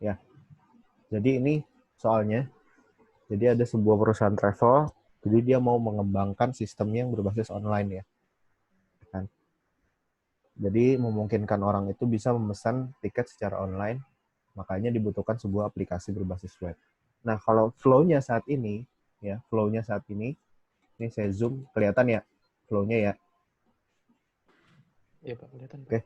Ya, jadi ini soalnya, jadi ada sebuah perusahaan travel, jadi dia mau mengembangkan sistemnya yang berbasis online ya, kan? Jadi memungkinkan orang itu bisa memesan tiket secara online, makanya dibutuhkan sebuah aplikasi berbasis web. Nah, kalau flow-nya saat ini, ya, flow-nya saat ini saya zoom, kelihatan ya flow-nya ya. Iya Pak, kelihatan Pak. Oke.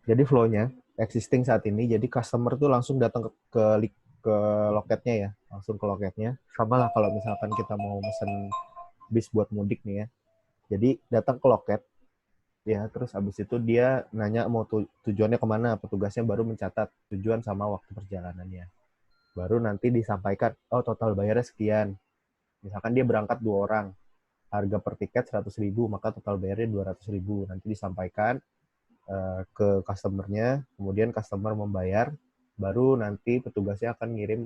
Jadi flow-nya existing saat ini, jadi customer tuh langsung datang ke loketnya ya, langsung ke loketnya. Sama lah kalau misalkan kita mau mesen bis buat mudik nih ya. Jadi datang ke loket, ya terus abis itu dia nanya mau tujuannya kemana, petugasnya baru mencatat tujuan sama waktu perjalanannya. Baru nanti disampaikan, oh total bayarnya sekian. Misalkan dia berangkat 2 orang, harga per tiket 100.000, maka total bayarnya 200.000. Nanti disampaikan ke customer-nya, kemudian customer membayar, baru nanti petugasnya akan ngirim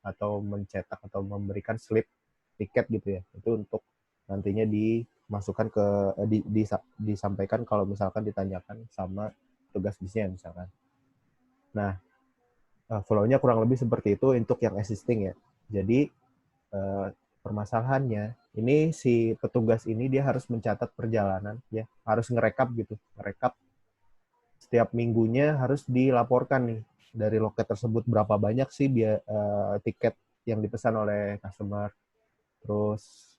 atau mencetak atau memberikan slip tiket gitu ya. Itu untuk nantinya dimasukkan ke disampaikan kalau misalkan ditanyakan sama petugas bisnya misalkan. Nah, flow-nya kurang lebih seperti itu untuk yang existing ya. Jadi permasalahannya ini si petugas ini dia harus mencatat perjalanan ya, harus ngerekap gitu, ngerekap setiap minggunya harus dilaporkan nih dari loket tersebut berapa banyak sih dia tiket yang dipesan oleh customer, terus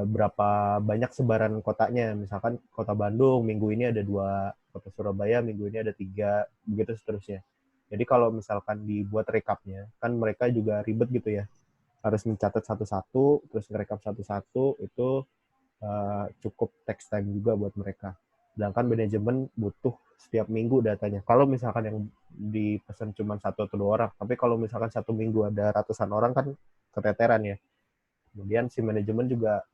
berapa banyak sebaran kotanya, misalkan kota Bandung minggu ini ada 2, kota Surabaya minggu ini ada 3, begitu seterusnya. Jadi kalau misalkan dibuat rekapnya, kan mereka juga ribet gitu ya, harus mencatat satu-satu, terus ngerekap satu-satu, itu cukup text time juga buat mereka. Sedangkan manajemen butuh setiap minggu datanya. Kalau misalkan yang dipesan cuma 1 atau 2 orang, tapi kalau misalkan 1 minggu ada ratusan orang kan keteteran ya. Kemudian si manajemen juga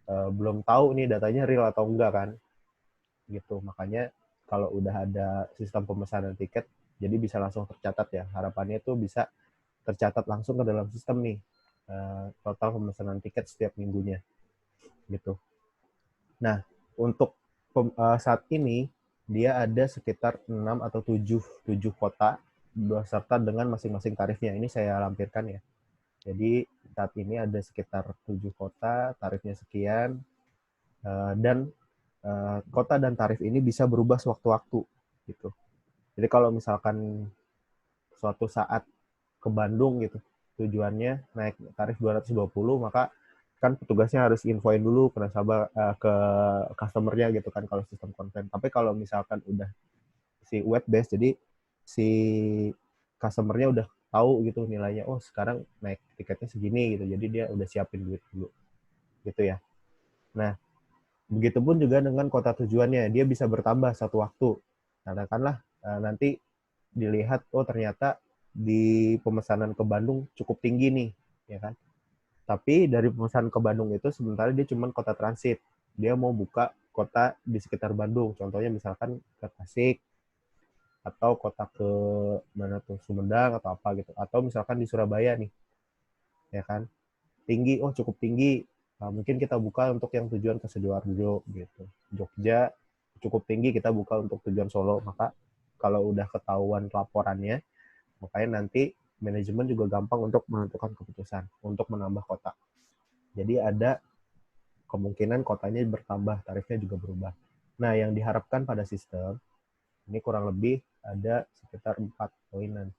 belum tahu nih datanya real atau enggak kan, gitu. Makanya kalau udah ada sistem pemesanan tiket, jadi bisa langsung tercatat ya. Harapannya itu bisa tercatat langsung ke dalam sistem nih, total pemesanan tiket setiap minggunya, gitu. Nah, untuk saat ini dia ada sekitar 6 atau 7 kota beserta dengan masing-masing tarifnya. Ini saya lampirkan ya. Jadi saat ini ada sekitar 7 kota, tarifnya sekian, dan kota dan tarif ini bisa berubah sewaktu-waktu gitu. Jadi kalau misalkan suatu saat ke Bandung gitu, tujuannya naik tarif 220, maka kan petugasnya harus infoin dulu ke nasabah, ke customer-nya gitu kan kalau sistem konven. Tapi kalau misalkan udah si web based, jadi si customer-nya udah tahu gitu nilainya, oh sekarang naik tiketnya segini gitu, jadi dia udah siapin duit dulu gitu ya. Nah, begitupun juga dengan kota tujuannya, dia bisa bertambah satu waktu. Katakanlah nanti dilihat, oh ternyata di pemesanan ke Bandung cukup tinggi nih, ya kan? Tapi dari pemesanan ke Bandung itu sementara dia cuma kota transit. Dia mau buka kota di sekitar Bandung, contohnya misalkan ke Tasik atau kota ke mana tuh, Sumedang atau apa gitu, atau misalkan di Surabaya nih, ya kan? Tinggi, oh cukup tinggi. Nah, mungkin kita buka untuk yang tujuan ke Sidoarjo gitu. Jogja cukup tinggi, kita buka untuk tujuan Solo. Maka kalau udah ketahuan laporannya, makanya nanti manajemen juga gampang untuk menentukan keputusan untuk menambah kota. Jadi ada kemungkinan kotanya bertambah, tarifnya juga berubah. Nah, yang diharapkan pada sistem ini kurang lebih ada sekitar 4 poinan.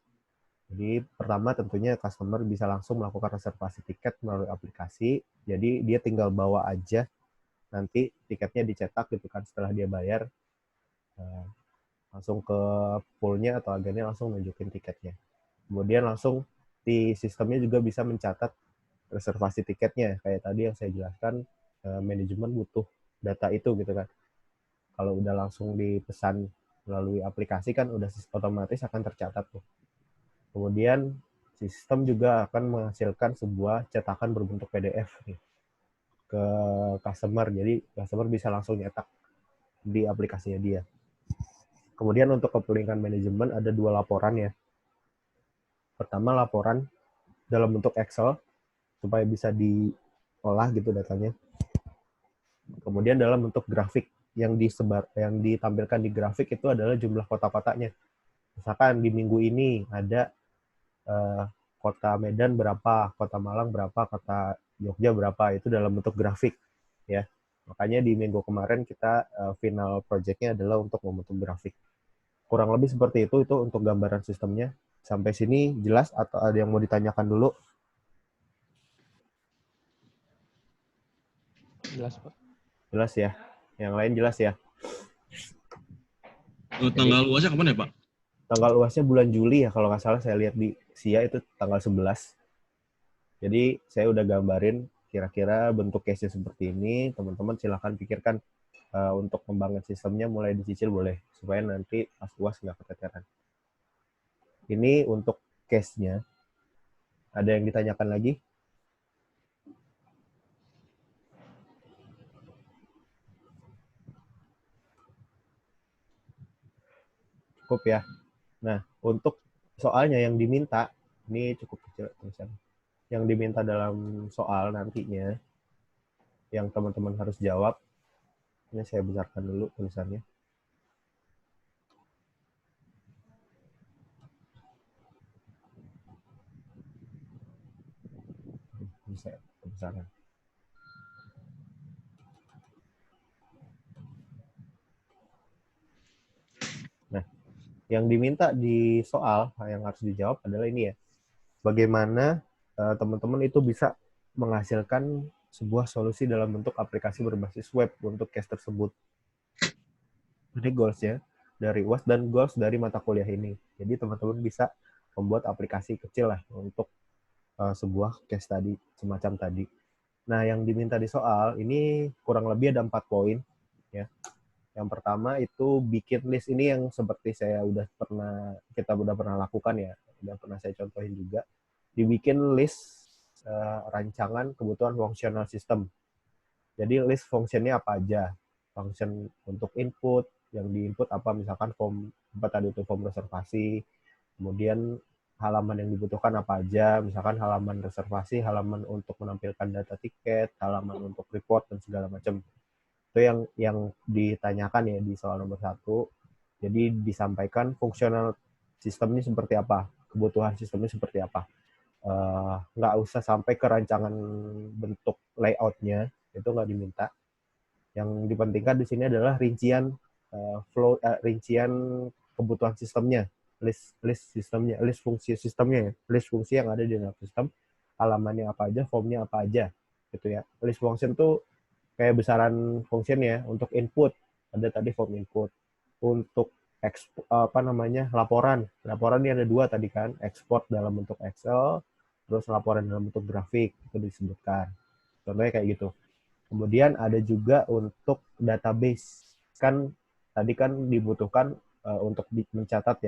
Jadi pertama tentunya customer bisa langsung melakukan reservasi tiket melalui aplikasi. Jadi dia tinggal bawa aja, nanti tiketnya dicetak gitu kan, setelah dia bayar langsung ke poolnya atau agennya langsung nunjukin tiketnya. Kemudian langsung di sistemnya juga bisa mencatat reservasi tiketnya. Kayak tadi yang saya jelaskan, manajemen butuh data itu gitu kan. Kalau udah langsung dipesan melalui aplikasi kan udah otomatis akan tercatat tuh. Kemudian sistem juga akan menghasilkan sebuah cetakan berbentuk PDF nih ke customer. Jadi customer bisa langsung nyetak di aplikasinya dia. Kemudian untuk kepentingan manajemen ada 2 laporan ya. Pertama laporan dalam bentuk Excel supaya bisa diolah gitu datanya. Kemudian dalam bentuk grafik yang ditampilkan di grafik itu adalah jumlah kota-kotanya. Misalkan di minggu ini ada kota Medan berapa, kota Malang berapa, kota Jogja berapa, itu dalam bentuk grafik ya. Makanya di minggu kemarin kita final project-nya adalah untuk membentuk grafik. Kurang lebih seperti itu untuk gambaran sistemnya. Sampai sini jelas atau ada yang mau ditanyakan dulu? Jelas, Pak. Jelas ya. Yang lain jelas ya. Tanggal luasnya kapan ya, Pak? Tanggal luasnya bulan Juli ya, kalau nggak salah saya lihat di SIA itu tanggal 11. Jadi saya udah gambarin kira-kira bentuk case-nya seperti ini. Teman-teman silahkan pikirkan untuk membangun sistemnya mulai dicicil boleh, supaya nanti pas UAS nggak keteteran. Ini untuk case-nya. Ada yang ditanyakan lagi? Cukup ya. Nah, untuk soalnya yang diminta, ini cukup kecil tulisannya. Yang diminta dalam soal nantinya, yang teman-teman harus jawab, ini saya besarkan dulu tulisannya. Bisa kebesaran. Nah, yang diminta di soal yang harus dijawab adalah ini ya. Bagaimana teman-teman itu bisa menghasilkan sebuah solusi dalam bentuk aplikasi berbasis web untuk case tersebut. Ini goals-nya dari UAS dan goals dari mata kuliah ini. Jadi teman-teman bisa membuat aplikasi kecil lah untuk sebuah case tadi, semacam tadi. Nah, yang diminta di soal ini kurang lebih ada 4 poin. Ya. Yang pertama itu bikin list, ini yang seperti kita udah pernah lakukan ya, udah pernah saya contohin juga. Dibikin list rancangan kebutuhan fungsional sistem. Jadi list fungsinya apa aja, function untuk input, yang diinput apa, misalkan form apa tadi itu form reservasi, kemudian halaman yang dibutuhkan apa aja, misalkan halaman reservasi, halaman untuk menampilkan data tiket, halaman untuk report dan segala macam. Itu yang ditanyakan ya di soal nomor 1. Jadi disampaikan fungsional sistemnya seperti apa, kebutuhan sistemnya seperti apa. Nggak usah sampai ke rancangan bentuk layout-nya, itu nggak diminta. Yang dipentingkan di sini adalah rincian rincian kebutuhan sistemnya, list sistemnya, list fungsi sistemnya, list fungsi yang ada di dalam sistem, halamannya apa aja, formnya apa aja, gitu ya. List function tuh kayak besaran function ya. Untuk input ada tadi form input, untuk laporan ini ada 2 tadi kan, export dalam bentuk Excel, terus laporan dalam bentuk grafik, itu disebutkan contohnya kayak gitu. Kemudian ada juga untuk database, kan tadi kan dibutuhkan untuk mencatat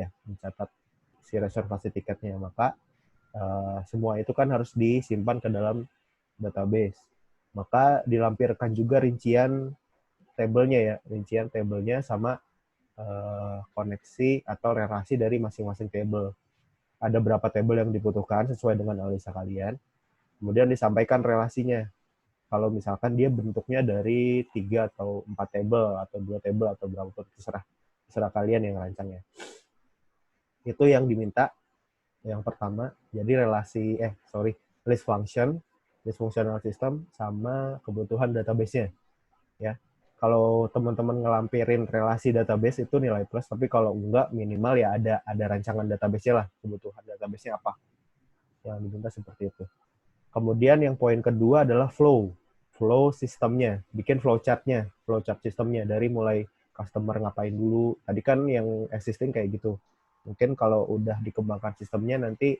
si reservasi tiketnya, maka semua itu kan harus disimpan ke dalam database. Maka dilampirkan juga rincian tabelnya sama koneksi atau relasi dari masing-masing table. Ada berapa table yang dibutuhkan sesuai dengan analisa kalian. Kemudian disampaikan relasinya. Kalau misalkan dia bentuknya dari 3 atau 4 table, atau 2 table, atau berapa pun, terserah kalian yang rancangnya. Itu yang diminta yang pertama. Jadi list functional system sama kebutuhan database-nya. Ya. Kalau teman-teman ngelampirin relasi database itu nilai plus, tapi kalau enggak minimal ya ada rancangan database-nya lah, kebutuhan database-nya apa. Yang diminta seperti itu. Kemudian yang poin kedua adalah flow sistemnya, bikin flowchart sistemnya dari mulai customer ngapain dulu. Tadi kan yang existing kayak gitu. Mungkin kalau udah dikembangkan sistemnya nanti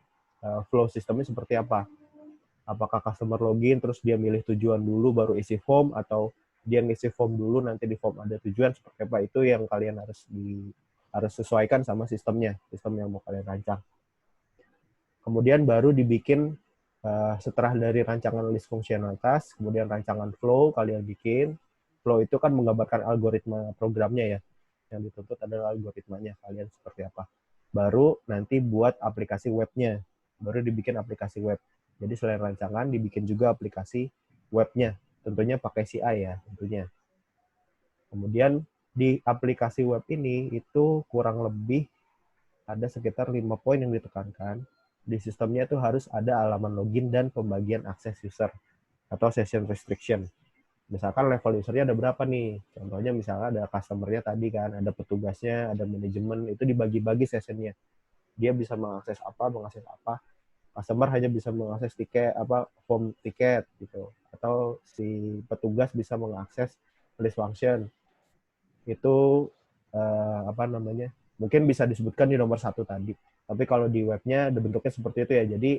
flow sistemnya seperti apa? Apakah customer login terus dia milih tujuan dulu baru isi form, atau dia ngisi form dulu nanti di form ada tujuan, seperti apa? Itu yang kalian harus sesuaikan sama sistem yang mau kalian rancang. Kemudian baru dibikin setelah dari rancangan list fungsionalitas, kemudian rancangan flow kalian bikin. Flow itu kan menggambarkan algoritma programnya ya. Yang dituntut adalah algoritmanya, kalian seperti apa. Baru nanti buat aplikasi webnya. Baru dibikin aplikasi web. Jadi selain rancangan, dibikin juga aplikasi webnya. Tentunya pakai CI ya, tentunya. Kemudian di aplikasi web ini itu kurang lebih ada sekitar 5 poin yang ditekankan. Di sistemnya itu harus ada halaman login dan pembagian akses user atau session restriction. Misalkan level usernya ada berapa nih? Contohnya misalnya ada customer-nya tadi kan, ada petugasnya, ada manajemen, itu dibagi-bagi sessionnya. Dia bisa mengakses apa, customer hanya bisa mengakses tiket form tiket gitu, atau si petugas bisa mengakses list function. Itu mungkin bisa disebutkan di nomor 1 tadi. Tapi kalau di webnya bentuknya seperti itu ya. Jadi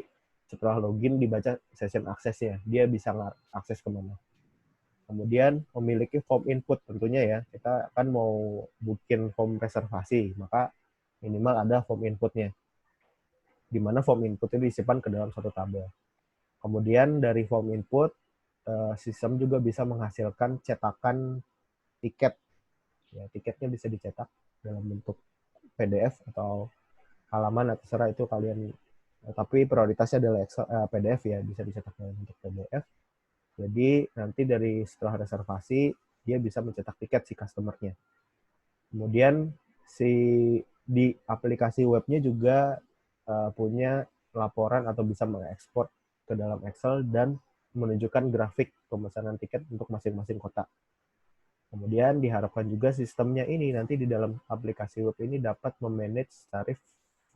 setelah login dibaca session aksesnya, dia bisa akses kemana. Kemudian memiliki form input tentunya ya. Kita kan mau bikin form reservasi, maka minimal ada form inputnya. Di mana form input itu disimpan ke dalam satu tabel. Kemudian dari form input, sistem juga bisa menghasilkan cetakan tiket. Ya, tiketnya bisa dicetak dalam bentuk PDF atau halaman, atau terserah itu kalian. Tapi prioritasnya adalah PDF ya, bisa dicetak dalam bentuk PDF. Jadi nanti dari setelah reservasi, dia bisa mencetak tiket si customer-nya. Kemudian di aplikasi webnya juga punya laporan atau bisa mengekspor ke dalam Excel dan menunjukkan grafik pemesanan tiket untuk masing-masing kota. Kemudian diharapkan juga sistemnya ini nanti di dalam aplikasi web ini dapat memanage tarif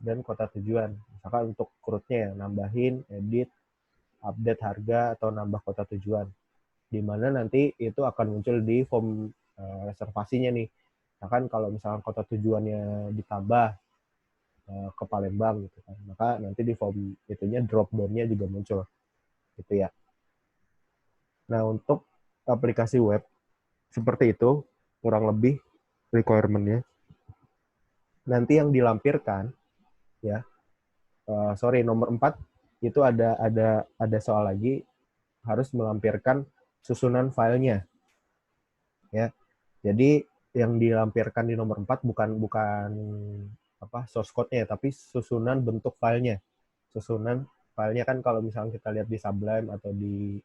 dan kota tujuan. Misalkan untuk crude-nya ya, nambahin, edit, update harga, atau nambah kota tujuan. Di mana nanti itu akan muncul di form reservasinya nih. Misalkan kalau misalkan kota tujuannya ditambah ke Palembang gitu kan, maka nanti di form itunya drop down-nya juga muncul gitu ya. Nah, untuk aplikasi web seperti itu kurang lebih requirement-nya. Nanti yang dilampirkan ya, nomor 4 itu ada soal lagi, harus melampirkan susunan filenya ya. Jadi yang dilampirkan di nomor 4 bukan source code-nya, tapi susunan bentuk filenya. Susunan filenya kan kalau misalnya kita lihat di Sublime atau di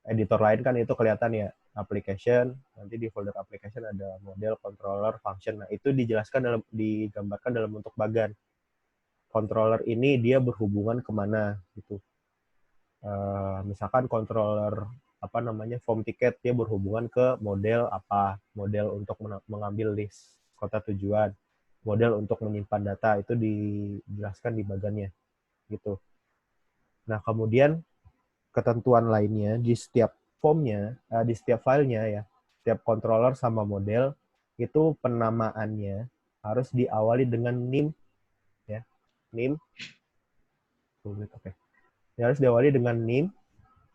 editor lain kan itu kelihatan ya, application, nanti di folder application ada model, controller, function. Nah, itu digambarkan dalam bentuk bagan. Controller ini dia berhubungan kemana gitu. Misalkan controller form tiket, dia berhubungan ke model apa, model untuk mengambil list kota tujuan, model untuk menyimpan data, itu dijelaskan di bagannya gitu. Nah, kemudian ketentuan lainnya di setiap formnya, di setiap filenya ya, setiap controller sama model itu penamaannya harus diawali dengan nim ya, nim. Oke. Ya, harus diawali dengan nim,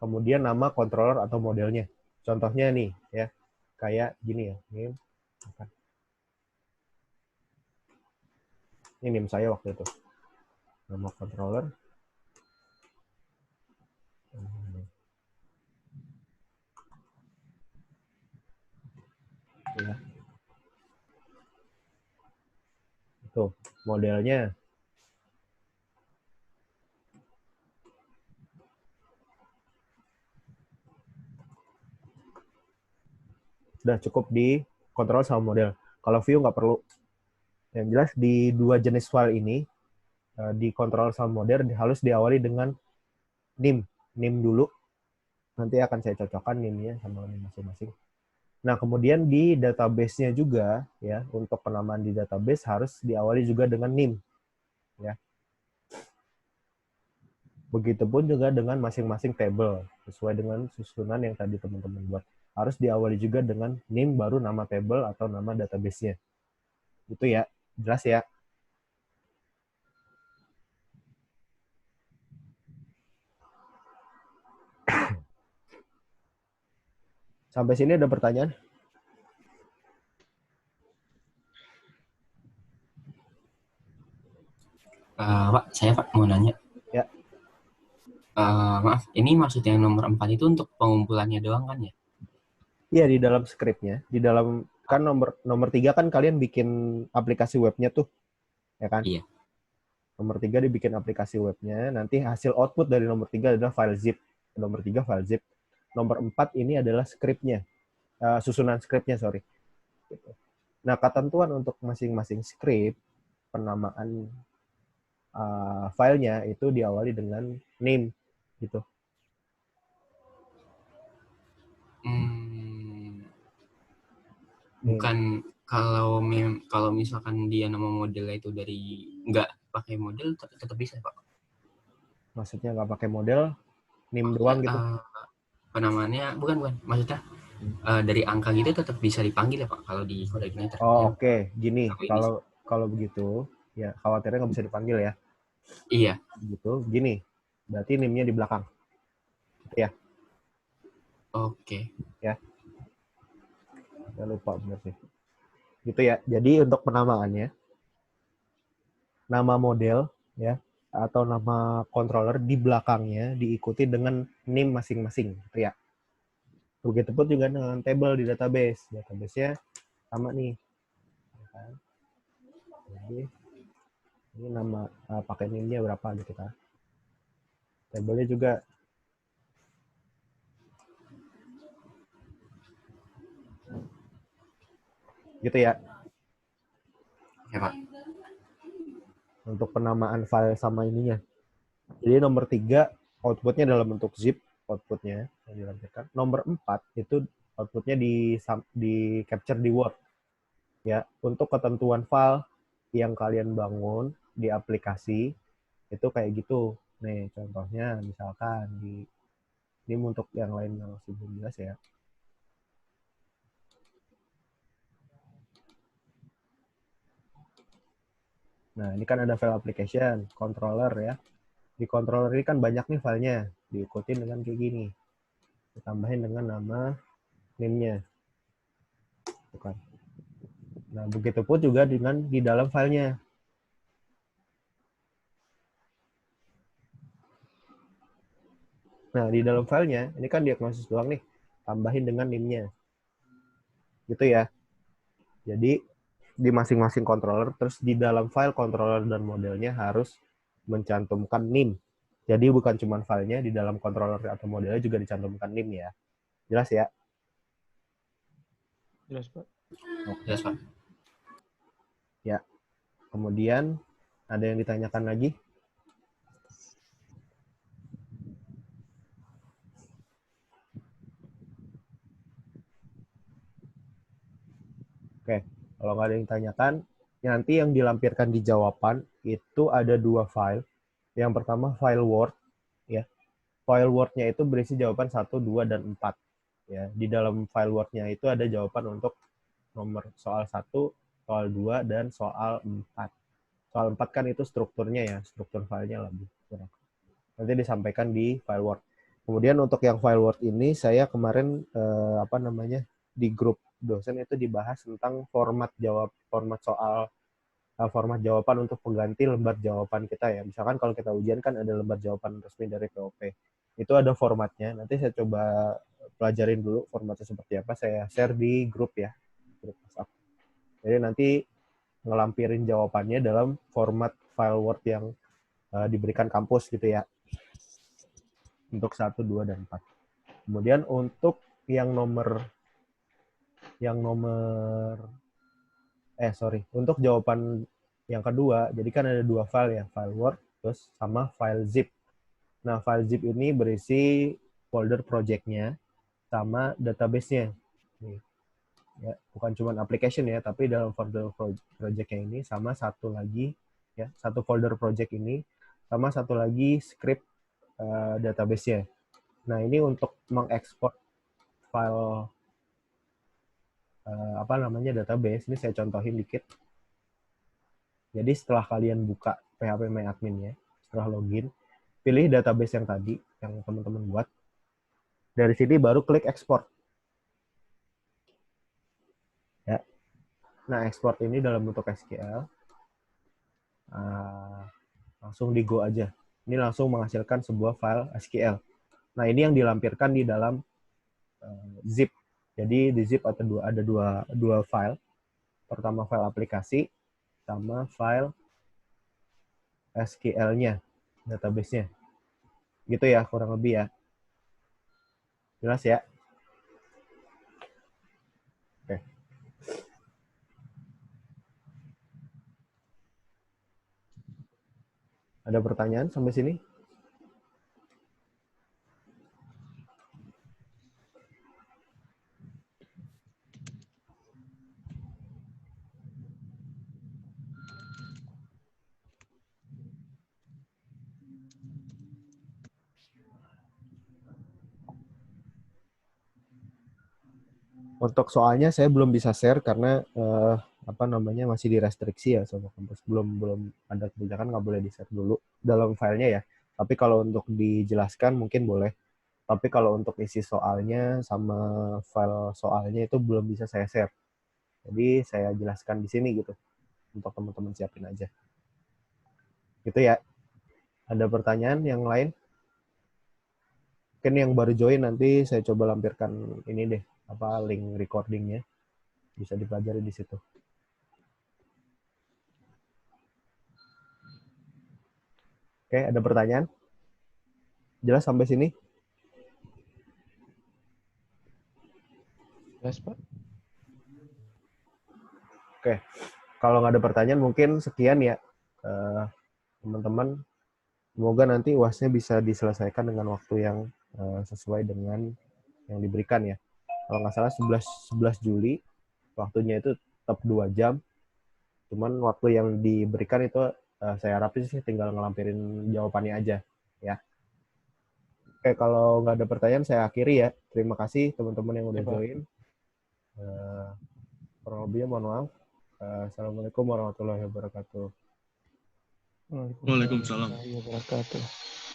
kemudian nama controller atau modelnya. Contohnya nih ya, kayak gini ya, nim. Ini nim saya waktu itu. Nama controller. Ya. Itu modelnya. Sudah cukup di kontrol sama model. Kalau view nggak perlu. Yang jelas di dua jenis file ini, di kontrol sama model harus diawali dengan nim. Nim dulu. Nanti akan saya cocokkan nimnya sama nim masing-masing. Nah, kemudian di database-nya juga, ya, untuk penamaan di database harus diawali juga dengan nim. Ya. Begitupun juga dengan masing-masing table, sesuai dengan susunan yang tadi teman-teman buat. Harus diawali juga dengan nim, baru nama table atau nama database-nya. Itu ya, jelas ya. Sampai sini ada pertanyaan? Pak, saya Pak mau nanya. Ya. Maaf, ini maksudnya nomor 4 itu untuk pengumpulannya doang kan ya? Iya, di dalam skripnya, di dalam kan nomor 3 kan kalian bikin aplikasi webnya tuh, ya kan? Iya. Nomor 3 dibikin aplikasi webnya, nanti hasil output dari nomor 3 adalah file zip. Nomor 3 file zip. Nomor 4 ini adalah skripnya, susunan skripnya, sorry. Nah, ketentuan untuk masing-masing skrip, penamaan filenya itu diawali dengan name gitu. Name. Bukan kalau misalkan dia nama modelnya itu dari nggak pakai model tetap bisa Pak. Maksudnya nggak pakai model, name Maksudnya doang gitu. penamaannya bukan maksudnya dari angka gitu tetap bisa dipanggil ya Pak kalau di kode igniter. Oh, Yang oke. Gini, aku ini sih. kalau begitu, ya khawatirnya nggak bisa dipanggil ya. Iya, Gitu. Gini, berarti name-nya di belakang. Ya, oke. ya. Saya lupa bener sih. Gitu ya. Jadi untuk penamaannya, nama model ya atau nama controller di belakangnya diikuti dengan name masing-masing gitu ya. Begitupun juga dengan table di database. Database-nya sama nih. Ya kan? Jadi ini nama pakai name-nya berapa gitu kan. Table-nya juga gitu ya. Ya Pak. Untuk penamaan file sama ininya. Jadi nomor 3 outputnya dalam bentuk zip outputnya yang dilampirkan. Nomor 4 itu outputnya di capture di Word. Ya, untuk ketentuan file yang kalian bangun di aplikasi itu kayak gitu. Nih, contohnya misalkan ini untuk yang lain yang masih belum jelas ya. Nah, ini kan ada file application, controller ya. Di controller ini kan banyak nih filenya. Diikutin dengan kayak gini. Ditambahin dengan nama name-nya. Bukan. Nah, begitu pun juga dengan di dalam filenya. Nah, di dalam filenya, ini kan diagnosis doang nih. Tambahin dengan name-nya. Gitu ya. Jadi, di masing-masing controller, terus di dalam file controller dan modelnya harus mencantumkan name. Jadi, bukan cuma filenya, di dalam controller atau modelnya juga dicantumkan name ya. Jelas ya? Jelas, Pak. Oke. Jelas Pak. Ya. Kemudian, ada yang ditanyakan lagi? Oke, kalau nggak ada yang ditanyakan, nanti yang dilampirkan di jawaban itu ada 2 file. Yang pertama file Word, ya. File Word-nya itu berisi jawaban 1, 2, dan 4. Ya, di dalam file Word-nya itu ada jawaban untuk nomor soal 1, soal 2, dan soal 4. Soal 4 kan itu strukturnya ya, struktur filenya lebih kurang. Nanti disampaikan di file Word. Kemudian untuk yang file Word ini saya kemarin di grup dosen itu dibahas tentang format soal format jawaban untuk pengganti lembar jawaban kita ya. Misalkan kalau kita ujian kan ada lembar jawaban resmi dari POP. Itu ada formatnya. Nanti saya coba pelajarin dulu formatnya seperti apa. Saya share di grup ya, grup WhatsApp. Jadi nanti ngelampirin jawabannya dalam format file Word yang diberikan kampus gitu ya. Untuk 1, 2, dan 4. Kemudian untuk yang nomor untuk jawaban yang kedua, jadi kan ada 2 file ya, file Word terus sama file zip. Nah, file zip ini berisi folder project-nya sama database-nya. Nih, ya, bukan cuma application ya, tapi dalam folder project-nya ini sama satu lagi ya, satu folder project ini sama satu lagi script database-nya. Nah, ini untuk mengekspor file database, ini saya contohin dikit. Jadi setelah kalian buka PHP MyAdmin ya, setelah login, pilih database yang tadi, yang teman-teman buat. Dari sini baru klik export. Ya. Nah, export ini dalam bentuk SQL. Langsung di Go aja. Ini langsung menghasilkan sebuah file SQL. Nah, ini yang dilampirkan di dalam zip. Jadi di zip ada dua file. Pertama file aplikasi, sama file SQL-nya, database-nya. Gitu ya, kurang lebih ya. Jelas ya? Oke. Ada pertanyaan sampai sini? Untuk soalnya saya belum bisa share karena masih direstriksi ya sama kampus. Belum ada kebijakan nggak boleh di-share dulu dalam filenya ya. Tapi kalau untuk dijelaskan mungkin boleh. Tapi kalau untuk isi soalnya sama file soalnya itu belum bisa saya share. Jadi saya jelaskan di sini gitu untuk teman-teman siapin aja. Gitu ya. Ada pertanyaan yang lain? Mungkin yang baru join nanti saya coba lampirkan ini deh, link recordingnya. Bisa dipelajari di situ. Oke, ada pertanyaan? Jelas sampai sini? Jelas, Pak. Oke, kalau nggak ada pertanyaan mungkin sekian ya teman-teman. Semoga nanti UASnya bisa diselesaikan dengan waktu yang sesuai dengan yang diberikan ya. Kalau nggak salah 11 Juli, waktunya itu tetap 2 jam. Cuman waktu yang diberikan itu saya harapin sih tinggal ngelampirin jawabannya aja ya. Oke, kalau nggak ada pertanyaan saya akhiri ya. Terima kasih teman-teman yang udah join. Kurang lebihnya mohon maaf. Assalamualaikum warahmatullahi wabarakatuh. Waalaikumsalam warahmatullahi wabarakatuh.